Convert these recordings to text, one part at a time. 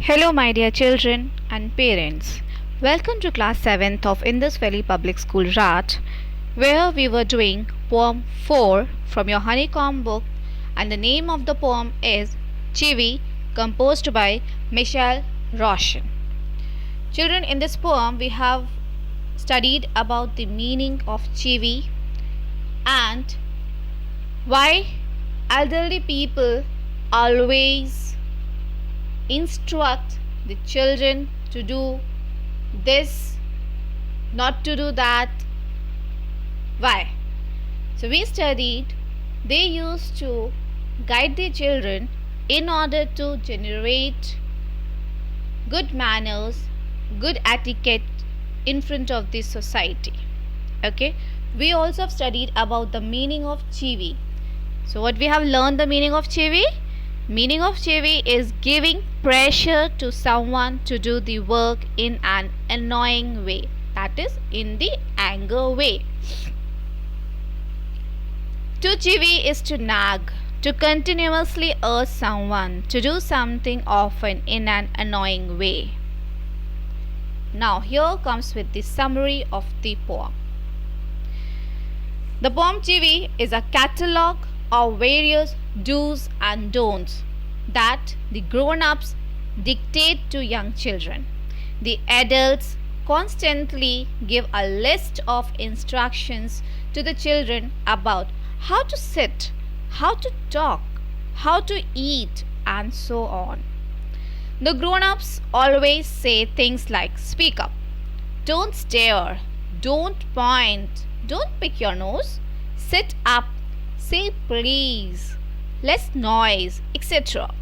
Hello, my dear children and parents. Welcome to class 7th of Indus Valley Public School Rat, where we were doing poem 4 from your honeycomb book, and the name of the poem is Chivi, composed by Michel Roshan. Children, in this poem we have studied about the meaning of Chivi and why elderly people always instruct the children to do this, not to do that. Why? So we studied they used to guide their children in order to generate good manners, good etiquette in front of the society. Okay, we also have studied about the meaning of Chivi. So what we have learned the meaning of Chivi? Meaning of Chivi is giving pressure to someone to do the work in an annoying way, that is in the anger way. To Chivi is to nag, to continuously urge someone to do something often in an annoying way. Now here comes with the summary of the poem. The poem Chivi is a catalogue of various do's and don'ts that the grown-ups dictate to young children. The adults constantly give a list of instructions to the children about how to sit, how to talk, how to eat, and so on. The grown-ups always say things like speak up, don't stare, don't point, don't pick your nose, sit up, say please, less noise, etc.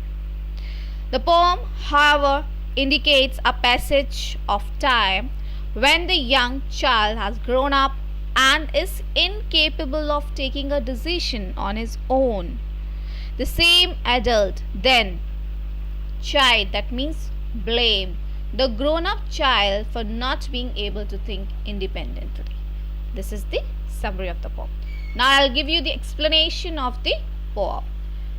The poem, however, indicates a passage of time when the young child has grown up and is incapable of taking a decision on his own. The same adult then chide, that means blame, the grown-up child for not being able to think independently. This is the summary of the poem. Now I'll give you the explanation of the poem.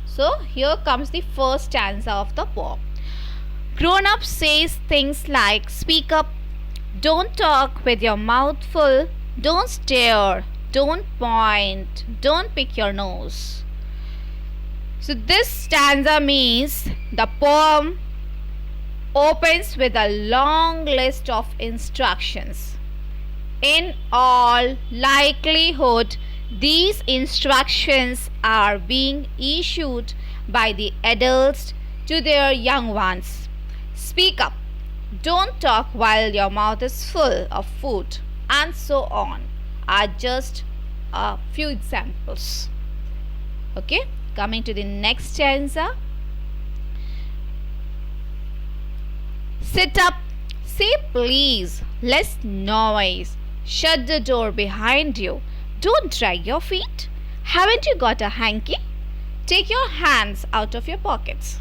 So here comes the first stanza of the poem. Grown-up says things like speak up, don't talk with your mouth full, don't stare, don't point, don't pick your nose. So this stanza means the poem opens with a long list of instructions. In all likelihood, these instructions are being issued by the adults to their young ones. Speak up, don't talk while your mouth is full of food, and so on are just a few examples. Okay, coming to the next stanza. Sit up, say please, less noise, shut the door behind you. Don't drag your feet. Haven't you got a hanky? Take your hands out of your pockets.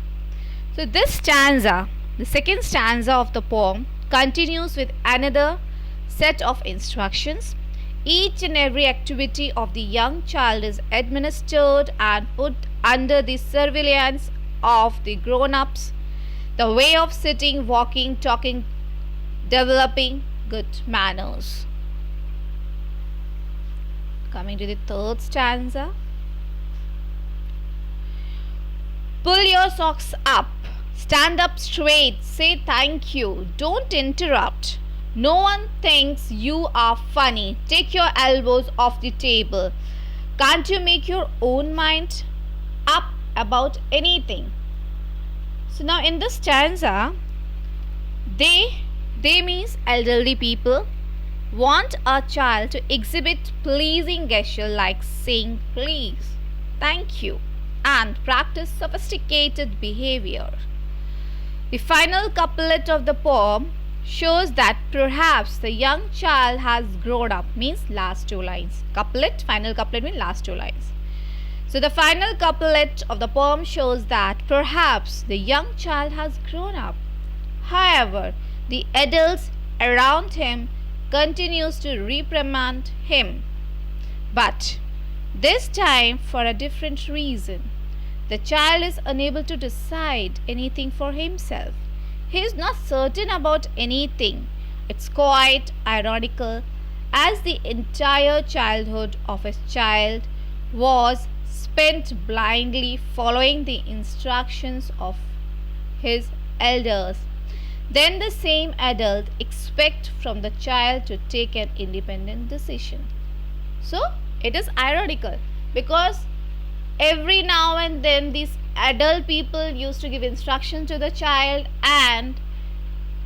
So this stanza, the second stanza of the poem, continues with another set of instructions. Each and every activity of the young child is administered and put under the surveillance of the grown-ups. The way of sitting, walking, talking, developing good manners. Coming to the third stanza. Pull your socks up, stand up straight, say thank you, don't interrupt. No one thinks you are funny. Take your elbows off the table. Can't you make your own mind up about anything? So now in this stanza, they means elderly people, want a child to exhibit pleasing gesture like saying please, thank you, and practice sophisticated behavior. The final couplet of the poem shows that perhaps the young child has grown up, means last two lines. Couplet, final couplet means last two lines. So the final couplet of the poem shows that perhaps the young child has grown up. However, the adults around him continues to reprimand him, but this time for a different reason. The child is unable to decide anything for himself. he is not certain about anything. It's quite ironical, as the entire childhood of his child was spent blindly following the instructions of his elders. Then the same adult expects from the child to take an independent decision. So it is ironical, because every now and then these adult people used to give instruction to the child, and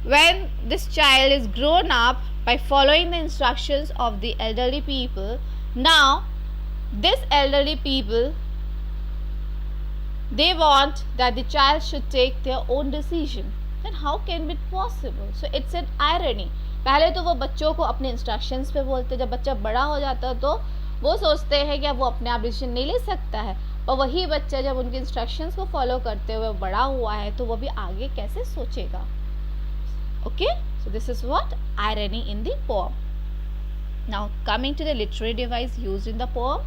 when this child is grown up by following the instructions of the elderly people, now this elderly people, they want that the child should take their own decision. Then how can it possible? So it's an irony. पहले तो वो बच्चों को अपने instructions पे बोलते, जब बच्चा बड़ा हो जाता है तो वो सोचते हैं कि अब वो अपने आप डिसीजन नहीं ले सकता है, और वही बच्चा जब उनके इंस्ट्रक्शंस को फॉलो करते हुए बड़ा हुआ है तो वो भी आगे कैसे सोचेगा. Okay, so this is what irony in the poem. Now coming to the literary device used in the poem.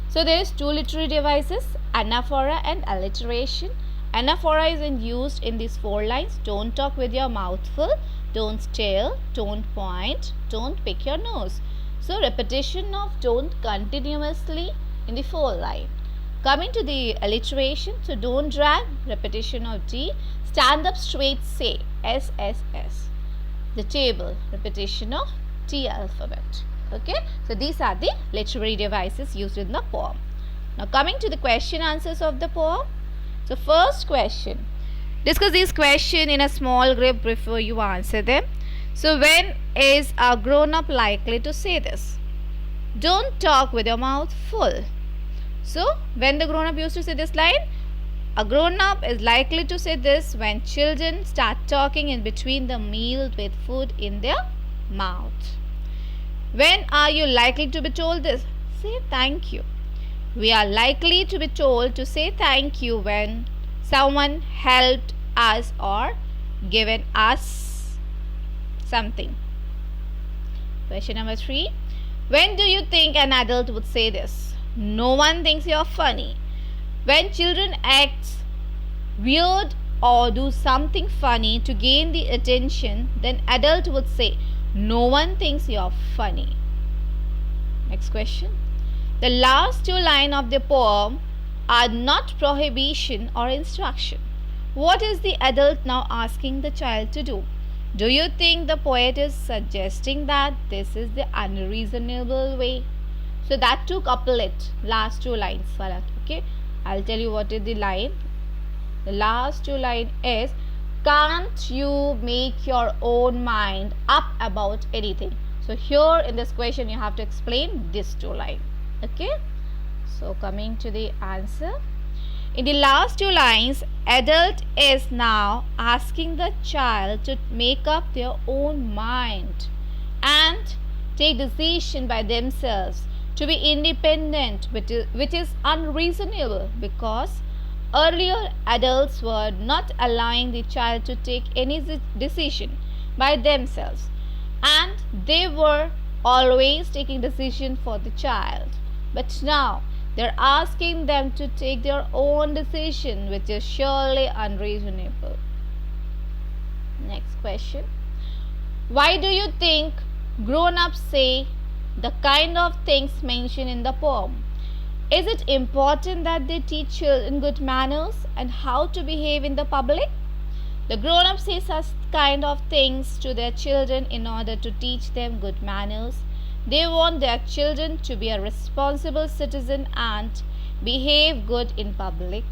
So there is two literary devices, anaphora and alliteration. Anaphora is used in these 4 lines. Don't talk with your mouth full, don't stare, don't point, don't pick your nose. So repetition of don't continuously in the 4 line. Coming to the alliteration, so don't drag, repetition of D. Stand up straight, say, SSS. The table, repetition of T alphabet. Okay, so these are the literary devices used in the poem. Now coming to the question answers of the poem. So first question, discuss these questions in a small group before you answer them. So when is a grown-up likely to say this? Don't talk with your mouth full. So when the grown-up used to say this line, a grown-up is likely to say this when children start talking in between the meal with food in their mouth. When are you likely to be told this? Say thank you. We are likely to be told to say thank you when someone helped us or given us something. Question number 3. When do you think an adult would say this? No one thinks you're funny. When children act weird or do something funny to gain the attention, then adult would say, no one thinks you're funny. Next question. The last 2 lines of the poem are not prohibition or instruction. What is the adult now asking the child to do? Do you think the poet is suggesting that this is the unreasonable way? So that took couplet, last 2 lines. Okay, I'll tell you what is the line. The last 2 lines is, can't you make your own mind up about anything? So here in this question you have to explain these 2 lines. Okay, so coming to the answer. In the last 2 lines, adult is now asking the child to make up their own mind and take decision by themselves, to be independent, which is unreasonable, because earlier adults were not allowing the child to take any decision by themselves, and they were always taking decision for the child. But now they're asking them to take their own decision, which is surely unreasonable. Next question. Why do you think grown-ups say the kind of things mentioned in the poem? Is it important that they teach children good manners and how to behave in the public? The grown-ups say such kind of things to their children in order to teach them good manners. They want their children to be a responsible citizen and behave good in public.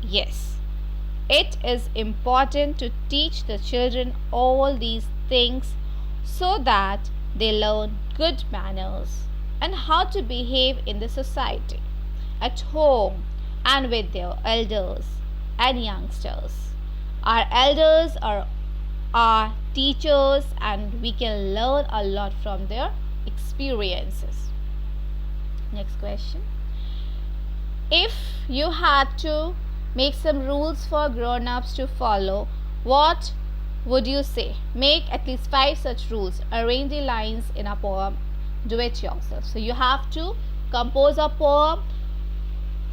Yes, it is important to teach the children all these things so that they learn good manners and how to behave in the society, at home and with their elders and youngsters. Our elders are our teachers and we can learn a lot from their experiences. Next question. If you had to make some rules for grown-ups to follow, what would you say? Make at least 5 such rules. Arrange the lines in a poem. Do it yourself. So you have to compose a poem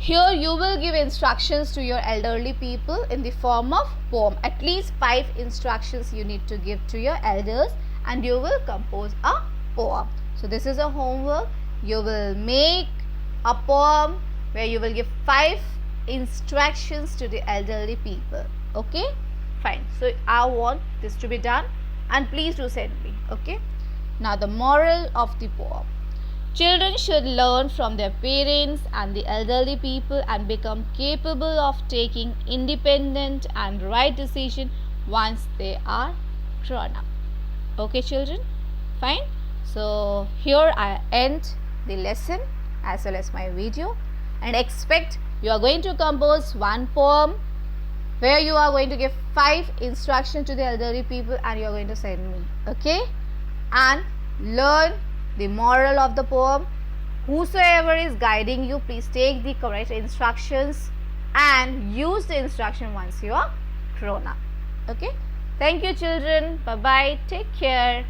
Here you will give instructions to your elderly people in the form of poem. At least 5 instructions you need to give to your elders and you will compose a poem. So this is a homework. You will make a poem where you will give 5 instructions to the elderly people. Okay? Fine. So I want this to be done and please do send me. Okay? Now the moral of the poem. Children should learn from their parents and the elderly people and become capable of taking independent and right decision once they are grown up. Okay, children? Fine. So here I end the lesson as well as my video, and expect you are going to compose one poem where you are going to give 5 instructions to the elderly people and you are going to send me. Okay? And learn the moral of the poem. Whosoever is guiding you, please take the correct instructions and use the instruction once you are grown up. Okay? Thank you, children. Bye bye. Take care.